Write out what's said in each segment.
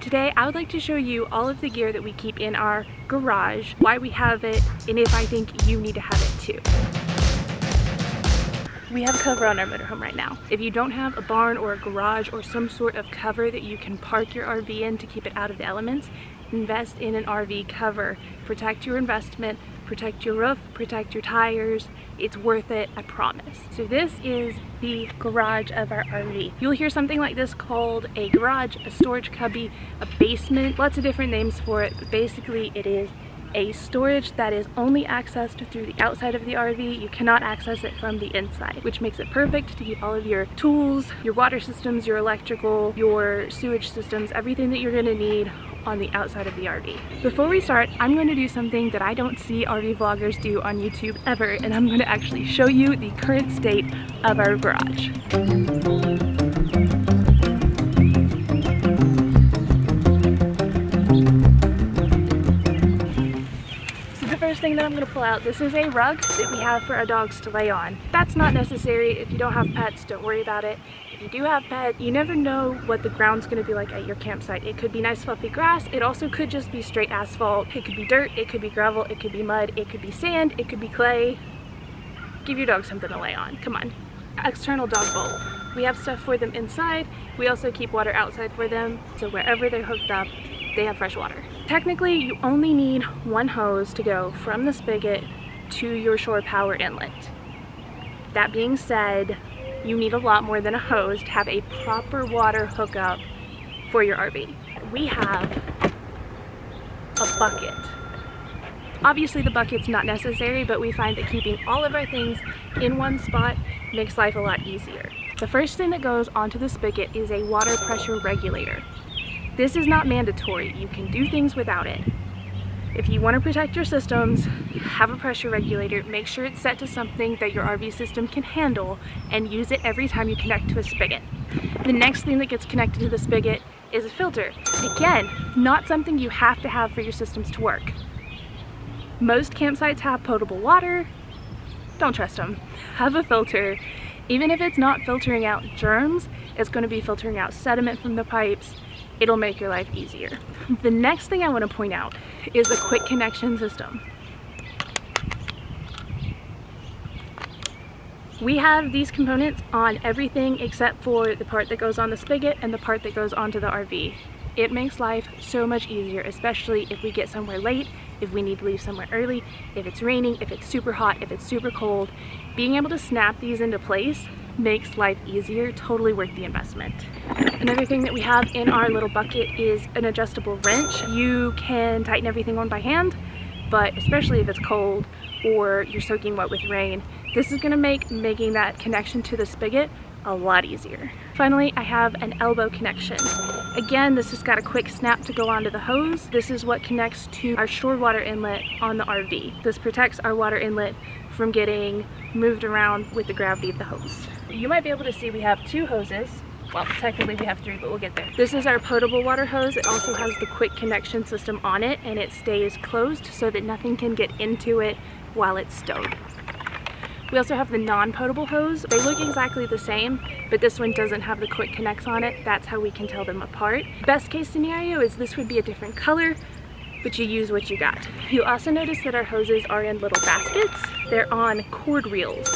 Today I would like to show you all of the gear that we keep in our garage, why we have it, and if I think you need to have it too. We have a cover on our motorhome right now. If you don't have a barn or a garage or some sort of cover that you can park your RV in to keep it out of the elements, invest in an RV cover. Protect your investment, protect your roof, protect your tires. It's worth it, I promise. So this is the garage of our RV. You'll hear something like this called a garage, a storage cubby, a basement, lots of different names for it, but basically it is a storage that is only accessed through the outside of the RV. You cannot access it from the inside, which makes it perfect to keep all of your tools, your water systems, your electrical, your sewage systems, everything that you're gonna need on the outside of the RV. Before we start, I'm going to do something that I don't see RV vloggers do on YouTube ever, and I'm going to actually show you the current state of our garage. First thing that I'm going to pull out, this is a rug that we have for our dogs to lay on. That's not necessary. If you don't have pets, don't worry about it. If you do have pets, you never know what the ground's going to be like at your campsite. It could be nice fluffy grass. It also could just be straight asphalt. It could be dirt, it could be gravel, it could be mud, it could be sand, it could be clay. Give your dog something to lay on. Come on. External dog bowl. We have stuff for them inside. We also keep water outside for them, so wherever they're hooked up, they have fresh water. Technically, you only need one hose to go from the spigot to your shore power inlet. That being said, you need a lot more than a hose to have a proper water hookup for your RV. We have a bucket. Obviously the bucket's not necessary, but we find that keeping all of our things in one spot makes life a lot easier. The first thing that goes onto the spigot is a water pressure regulator. This is not mandatory. You can do things without it. If you want to protect your systems, have a pressure regulator. Make sure it's set to something that your RV system can handle and use it every time you connect to a spigot. The next thing that gets connected to the spigot is a filter. Again, not something you have to have for your systems to work. Most campsites have potable water. Don't trust them. Have a filter. Even if it's not filtering out germs, it's going to be filtering out sediment from the pipes. It'll make your life easier. The next thing I want to point out is a quick connection system. We have these components on everything except for the part that goes on the spigot and the part that goes onto the RV. It makes life so much easier, especially if we get somewhere late, if we need to leave somewhere early, if it's raining, if it's super hot, if it's super cold. Being able to snap these into place makes life easier, totally worth the investment. Another thing that we have in our little bucket is an adjustable wrench. You can tighten everything on by hand, but especially if it's cold or you're soaking wet with rain, this is going to make making that connection to the spigot a lot easier. Finally, I have an elbow connection. Again, this has got a quick snap to go onto the hose. This is what connects to our shore water inlet on the RV. This protects our water inlet from getting moved around with the gravity of the hose. You might be able to see we have two hoses. Well, technically we have three, but we'll get there. This is our potable water hose. It also has the quick connection system on it, and it stays closed so that nothing can get into it while it's stowed. We also have the non-potable hose. They look exactly the same, but this one doesn't have the quick connects on it. That's how we can tell them apart. Best case scenario is this would be a different color, but you use what you got. You'll also notice that our hoses are in little baskets. They're on cord reels.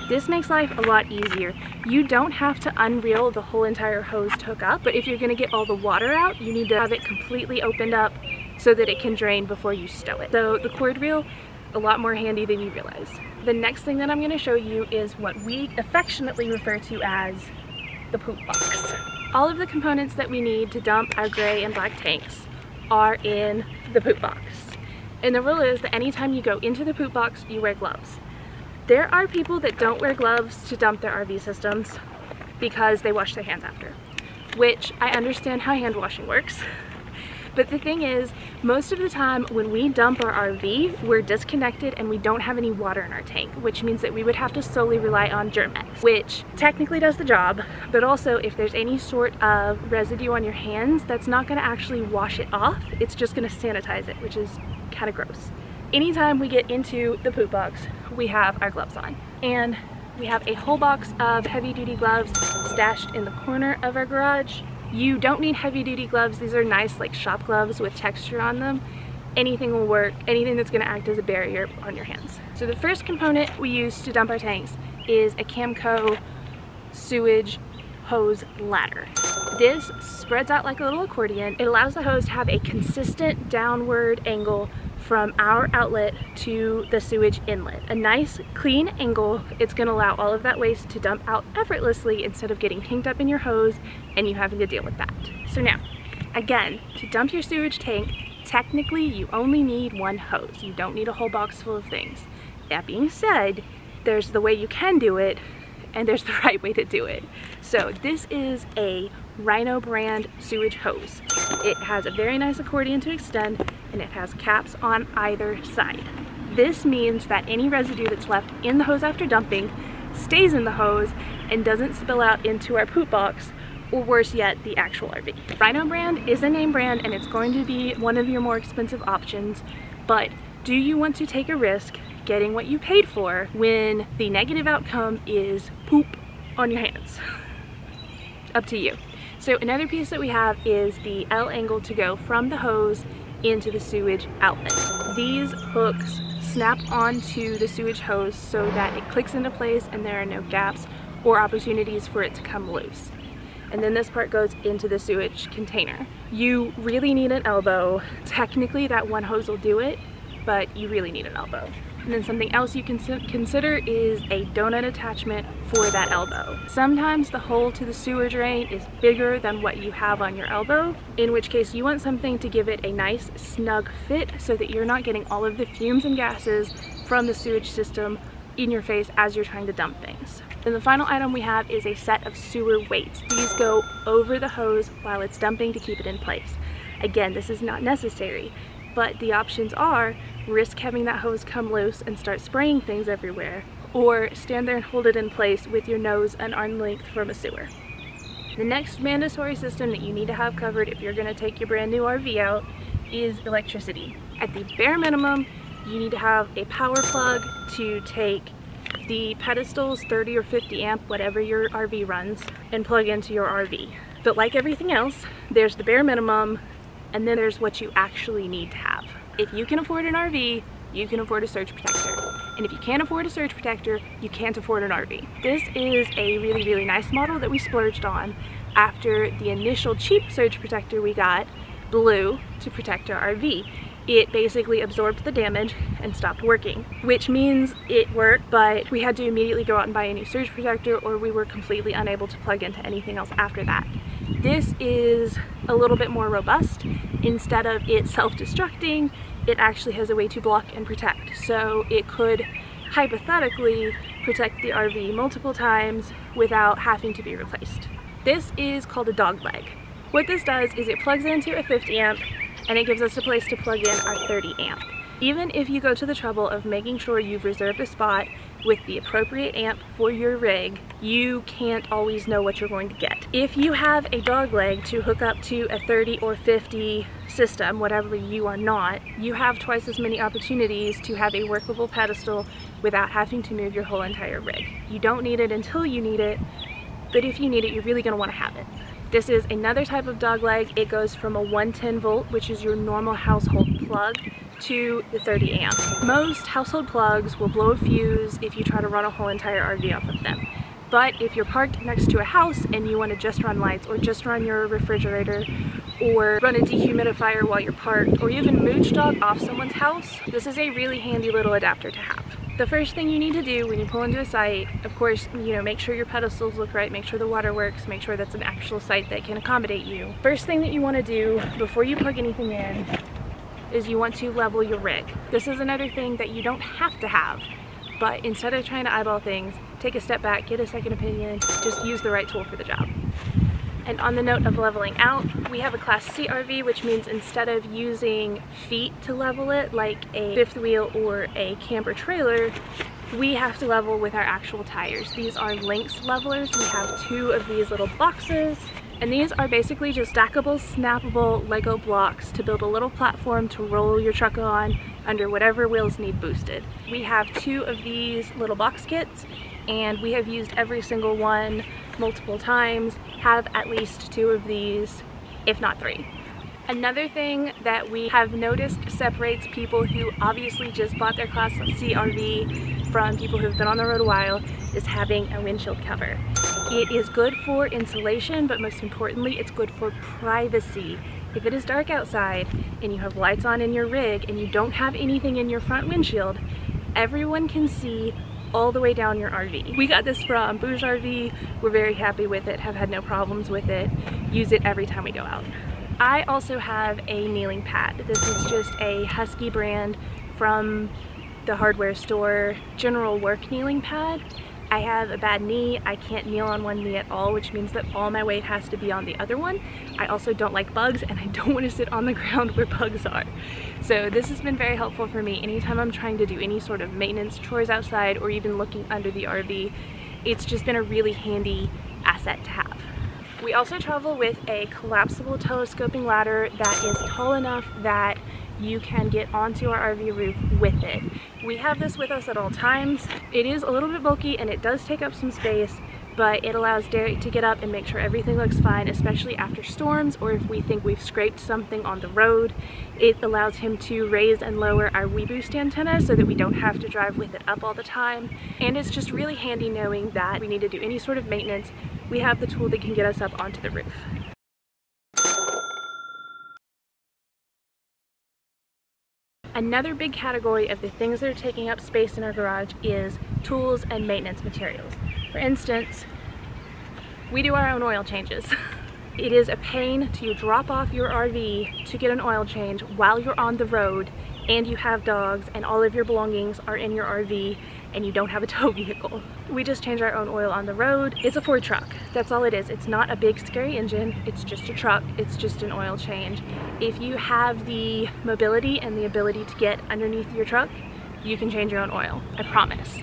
This makes life a lot easier. You don't have to unreel the whole entire hose to hook up, but if you're gonna get all the water out, you need to have it completely opened up so that it can drain before you stow it. So the cord reel, a lot more handy than you realize. The next thing that I'm going to show you is what we affectionately refer to as the poop box. All of the components that we need to dump our gray and black tanks are in the poop box. And the rule is that anytime you go into the poop box, you wear gloves. There are people that don't wear gloves to dump their RV systems because they wash their hands after, which I understand how hand washing works. But the thing is, most of the time when we dump our RV, we're disconnected and we don't have any water in our tank, which means that we would have to solely rely on Germ-X, which technically does the job, but also if there's any sort of residue on your hands, that's not going to actually wash it off, it's just going to sanitize it, which is kind of gross. Anytime we get into the poop box, we have our gloves on. And we have a whole box of heavy-duty gloves stashed in the corner of our garage. You don't need heavy duty gloves. These are nice like shop gloves with texture on them. Anything will work, anything that's going to act as a barrier on your hands. So the first component we use to dump our tanks is a Camco sewage hose ladder. This spreads out like a little accordion. It allows the hose to have a consistent downward angle from our outlet to the sewage inlet. A nice clean angle. It's going to allow all of that waste to dump out effortlessly instead of getting kinked up in your hose and you having to deal with that. So now, again, to dump your sewage tank, technically you only need one hose. You don't need a whole box full of things. That being said, there's the way you can do it and there's the right way to do it. So this is a Rhino brand sewage hose. It has a very nice accordion to extend and it has caps on either side. This means that any residue that's left in the hose after dumping stays in the hose and doesn't spill out into our poop box, or worse yet, the actual RV. Rhino brand is a name brand and it's going to be one of your more expensive options, but do you want to take a risk getting what you paid for when the negative outcome is poop on your hands? Up to you. So another piece that we have is the L angle to go from the hose into the sewage outlet. These hooks snap onto the sewage hose so that it clicks into place and there are no gaps or opportunities for it to come loose. And then this part goes into the sewage container. You really need an elbow. Technically that one hose will do it, but you really need an elbow. And then something else you can consider is a donut attachment for that elbow. Sometimes the hole to the sewer drain is bigger than what you have on your elbow, in which case you want something to give it a nice snug fit so that you're not getting all of the fumes and gases from the sewage system in your face as you're trying to dump things. Then the final item we have is a set of sewer weights. These go over the hose while it's dumping to keep it in place. Again, this is not necessary, but the options are risk having that hose come loose and start spraying things everywhere, or stand there and hold it in place with your nose an arm length from a sewer. The next mandatory system that you need to have covered if you're going to take your brand new RV out is electricity. At the bare minimum, you need to have a power plug to take the pedestals, 30 or 50 amp, whatever your RV runs, and plug into your RV. But like everything else, there's the bare minimum, and then there's what you actually need to have. If you can afford an RV, you can afford a surge protector. And if you can't afford a surge protector, you can't afford an RV. This is a really, really nice model that we splurged on after the initial cheap surge protector we got blew to protect our RV. It basically absorbed the damage and stopped working, which means it worked, but we had to immediately go out and buy a new surge protector or we were completely unable to plug into anything else after that. This is a little bit more robust. Instead of it self-destructing, it actually has a way to block and protect. So it could hypothetically protect the RV multiple times without having to be replaced. This is called a dog leg. What this does is it plugs into a 50 amp and it gives us a place to plug in our 30 amp. Even if you go to the trouble of making sure you've reserved a spot with the appropriate amp for your rig, you can't always know what you're going to get. If you have a dog leg to hook up to a 30 or 50 system, whatever you are not, you have twice as many opportunities to have a workable pedestal without having to move your whole entire rig. You don't need it until you need it, but if you need it, you're really going to want to have it. This is another type of dog leg. It goes from a 110 volt, which is your normal household plug, to the 30 amp. Most household plugs will blow a fuse if you try to run a whole entire RV off of them. But if you're parked next to a house and you want to just run lights or just run your refrigerator or run a dehumidifier while you're parked or even mooch dog off someone's house, this is a really handy little adapter to have. The first thing you need to do when you pull into a site, of course, make sure your pedestals look right, make sure the water works, make sure that's an actual site that can accommodate you. First thing that you want to do before you plug anything in is you want to level your rig. This is another thing that you don't have to have, but instead of trying to eyeball things, take a step back, get a second opinion, just use the right tool for the job. And on the note of leveling out, we have a Class C RV, which means instead of using feet to level it like a fifth wheel or a camper trailer, we have to level with our actual tires. These are Lynx levelers. We have 2 of these little boxes, and these are basically just stackable, snappable Lego blocks to build a little platform to roll your truck on under whatever wheels need boosted. We have 2 of these little box kits, and we have used every single one multiple times, have at least 2 of these, if not 3. Another thing that we have noticed separates people who obviously just bought their Class C RV from people who've been on the road a while is having a windshield cover. It is good for insulation, but most importantly, it's good for privacy. If it is dark outside and you have lights on in your rig and you don't have anything in your front windshield, everyone can see all the way down your RV. We got this from Bouge RV. We're very happy with it, have had no problems with it. Use it every time we go out. I also have a kneeling pad. This is just a Husky brand from the hardware store, general work kneeling pad. I have a bad knee. I can't kneel on one knee at all, which means that all my weight has to be on the other one. I also don't like bugs, and I don't want to sit on the ground where bugs are. So this has been very helpful for me anytime I'm trying to do any sort of maintenance chores outside or even looking under the RV. It's just been a really handy asset to have. We also travel with a collapsible telescoping ladder that is tall enough that you can get onto our RV roof with it. We have this with us at all times. It is a little bit bulky and it does take up some space, but it allows Derek to get up and make sure everything looks fine, especially after storms or if we think we've scraped something on the road. It allows him to raise and lower our WeBoost antenna so that we don't have to drive with it up all the time. And it's just really handy knowing that we need to do any sort of maintenance, we have the tool that can get us up onto the roof. Another big category of the things that are taking up space in our garage is tools and maintenance materials. For instance, we do our own oil changes. It is a pain to drop off your RV to get an oil change while you're on the road and you have dogs and all of your belongings are in your RV and you don't have a tow vehicle. We just change our own oil on the road. It's a Ford truck. That's all it is. It's not a big scary engine. It's just a truck. It's just an oil change. If you have the mobility and the ability to get underneath your truck, you can change your own oil. I promise.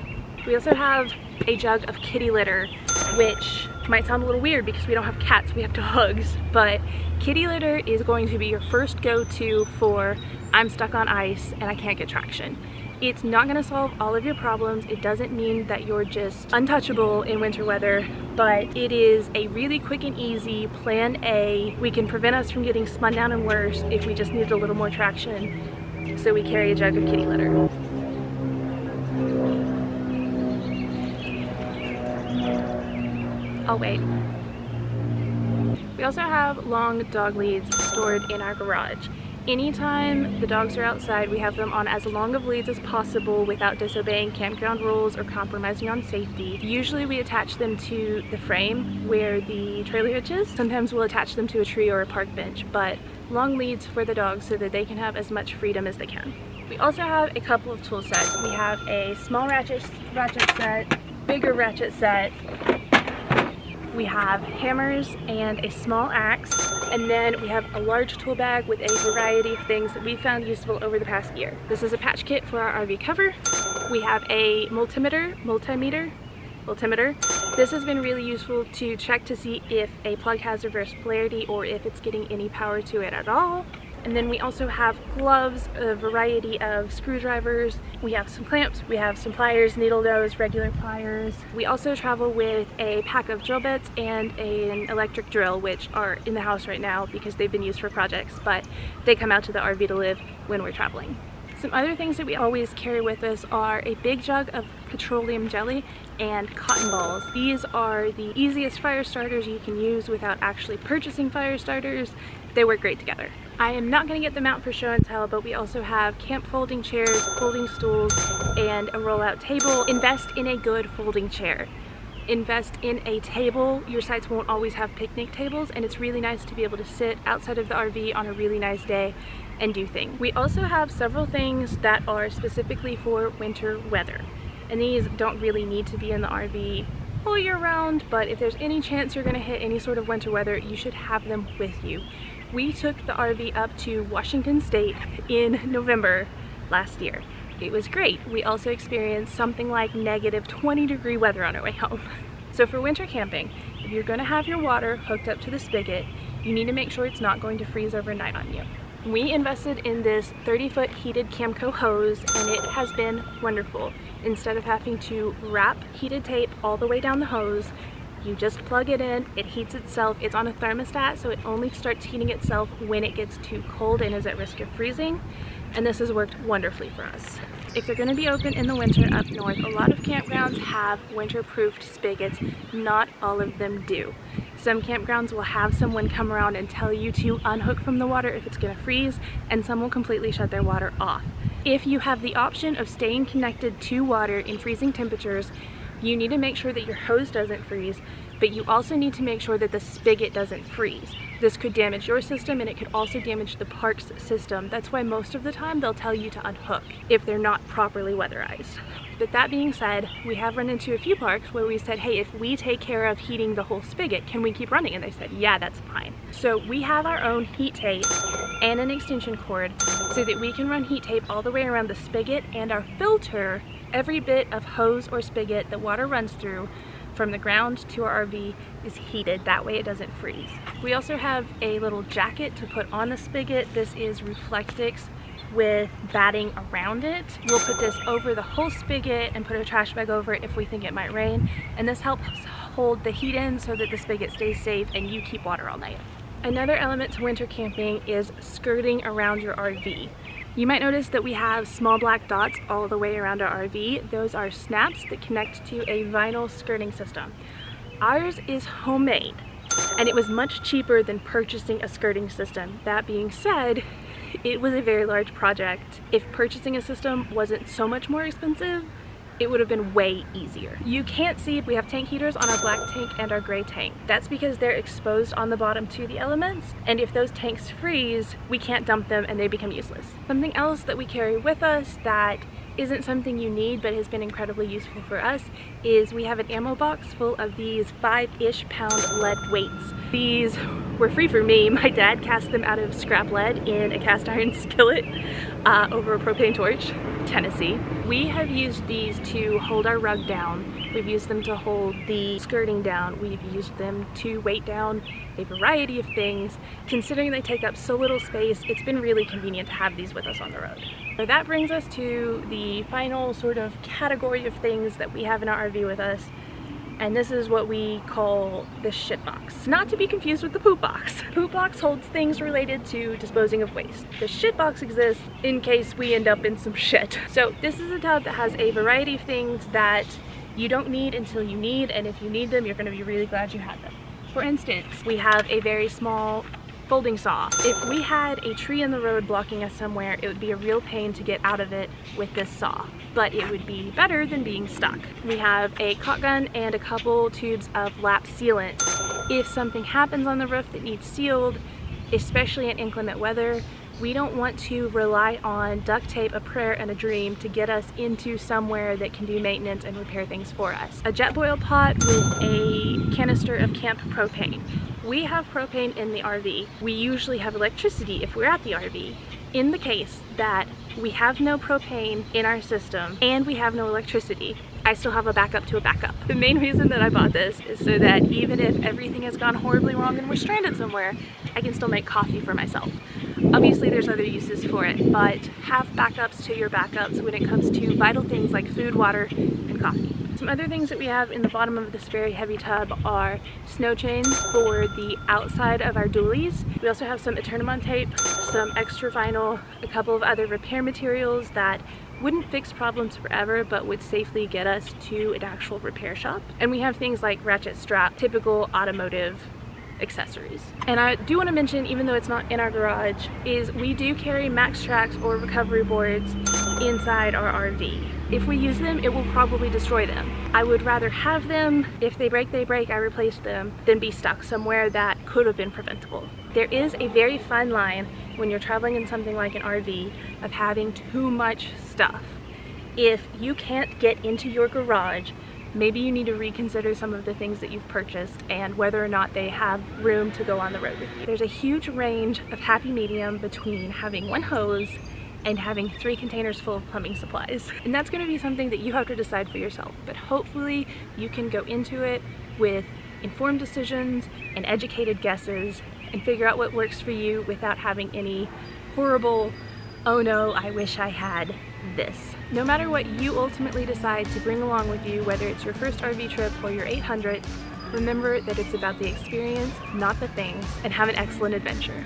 We also have a jug of kitty litter, which might sound a little weird because we don't have cats, we have dogs, but kitty litter is going to be your first go-to for I'm stuck on ice and I can't get traction. It's not going to solve all of your problems. It doesn't mean that you're just untouchable in winter weather, but it is a really quick and easy plan A. We can prevent us from getting spun down and worse if we just need a little more traction. So we carry a jug of kitty litter. I'll wait. We also have long dog leads stored in our garage. Anytime the dogs are outside, we have them on as long of leads as possible without disobeying campground rules or compromising on safety. Usually we attach them to the frame where the trailer hitch is. Sometimes we'll attach them to a tree or a park bench, but long leads for the dogs so that they can have as much freedom as they can. We also have a couple of tool sets. We have a small ratchet set, bigger ratchet set. We have hammers and a small axe, and then we have a large tool bag with a variety of things that we found useful over the past year. This is a patch kit for our RV cover. We have a multimeter. This has been really useful to check to see if a plug has reverse polarity or if it's getting any power to it at all. And then we also have gloves, a variety of screwdrivers. We have some clamps, we have some pliers, needle nose, regular pliers. We also travel with a pack of drill bits and an electric drill, which are in the house right now because they've been used for projects, but they come out to the RV to live when we're traveling. Some other things that we always carry with us are a big jug of petroleum jelly and cotton balls. These are the easiest fire starters you can use without actually purchasing fire starters. They work great together. I am not going to get them out for show and tell, but we also have camp folding chairs, folding stools, and a roll-out table. Invest in a good folding chair. Invest in a table. Your sites won't always have picnic tables, and it's really nice to be able to sit outside of the RV on a really nice day and do things. We also have several things that are specifically for winter weather, and these don't really need to be in the RV all year round, but if there's any chance you're going to hit any sort of winter weather, you should have them with you. We took the RV up to Washington State in November last year. It was great. We also experienced something like negative 20-degree weather on our way home. So for winter camping, if you're going to have your water hooked up to the spigot, you need to make sure it's not going to freeze overnight on you. We invested in this 30-foot heated Camco hose, and it has been wonderful. Instead of having to wrap heated tape all the way down the hose, You just plug it in, it heats itself. It's on a thermostat, so it only starts heating itself when it gets too cold and is at risk of freezing. And this has worked wonderfully for us. If they're going to be open in the winter up north, a lot of campgrounds have winter-proofed spigots. Not all of them do. Some campgrounds will have someone come around and tell you to unhook from the water if it's going to freeze, and some will completely shut their water off. If you have the option of staying connected to water in freezing temperatures, you need to make sure that your hose doesn't freeze, but you also need to make sure that the spigot doesn't freeze. This could damage your system, and it could also damage the park's system. That's why most of the time they'll tell you to unhook if they're not properly weatherized. But that being said, we have run into a few parks where we said, hey, if we take care of heating the whole spigot, can we keep running? And they said, yeah, that's fine. So we have our own heat tape and an extension cord so that we can run heat tape all the way around the spigot, and our filter, every bit of hose or spigot that water runs through from the ground to our RV, is heated. That way it doesn't freeze. We also have a little jacket to put on the spigot. This is Reflectix with batting around it. We'll put this over the whole spigot and put a trash bag over it if we think it might rain. And this helps hold the heat in so that the spigot stays safe and you keep water all night. Another element to winter camping is skirting around your RV. You might notice that we have small black dots all the way around our RV. Those are snaps that connect to a vinyl skirting system. Ours is homemade, and it was much cheaper than purchasing a skirting system. That being said, it was a very large project. If purchasing a system wasn't so much more expensive, it would have been way easier. You can't see, we have tank heaters on our black tank and our gray tank. That's because they're exposed on the bottom to the elements, and if those tanks freeze, we can't dump them and they become useless. Something else that we carry with us that isn't something you need but has been incredibly useful for us is we have an ammo box full of these 5-ish pound lead weights. These were free for me. My dad cast them out of scrap lead in a cast iron skillet over a propane torch, Tennessee. We have used these to hold our rug down. We've used them to hold the skirting down. We've used them to weight down a variety of things. Considering they take up so little space, it's been really convenient to have these with us on the road. So that brings us to the final sort of category of things that we have in our RV with us. And this is what we call the shit box. Not to be confused with the poop box. The poop box holds things related to disposing of waste. The shit box exists in case we end up in some shit. So this is a tub that has a variety of things that you don't need until you need, and if you need them, you're gonna be really glad you had them. For instance, we have a very small folding saw. If we had a tree in the road blocking us somewhere, it would be a real pain to get out of it with this saw, but it would be better than being stuck. We have a caulk gun and a couple tubes of lap sealant. If something happens on the roof that needs sealed, especially in inclement weather, we don't want to rely on duct tape, a prayer, and a dream to get us into somewhere that can do maintenance and repair things for us. A jet boil pot with a canister of camp propane. We have propane in the RV. We usually have electricity if we're at the RV. In the case that we have no propane in our system and we have no electricity, I still have a backup to a backup. The main reason that I bought this is so that even if everything has gone horribly wrong and we're stranded somewhere, I can still make coffee for myself. Obviously there's other uses for it, but have backups to your backups when it comes to vital things like food, water, and coffee. Some other things that we have in the bottom of this very heavy tub are snow chains for the outside of our dualies. We also have some Eternamon tape, some extra vinyl, a couple of other repair materials that wouldn't fix problems forever but would safely get us to an actual repair shop. And we have things like ratchet strap, typical automotive accessories. And I do want to mention, even though it's not in our garage, is we do carry max tracks or recovery boards inside our RV. If we use them, it will probably destroy them. I would rather have them. If they break, I replace them, than be stuck somewhere that could have been preventable. There is a very fine line when you're traveling in something like an RV of having too much stuff. If you can't get into your garage, maybe you need to reconsider some of the things that you've purchased and whether or not they have room to go on the road with you. There's a huge range of happy medium between having one hose and having 3 containers full of plumbing supplies. And that's gonna be something that you have to decide for yourself. But hopefully you can go into it with informed decisions and educated guesses and figure out what works for you without having any horrible, oh no, I wish I had this. No matter what you ultimately decide to bring along with you, whether it's your first RV trip or your 800th, Remember that it's about the experience, not the things, and have an excellent adventure.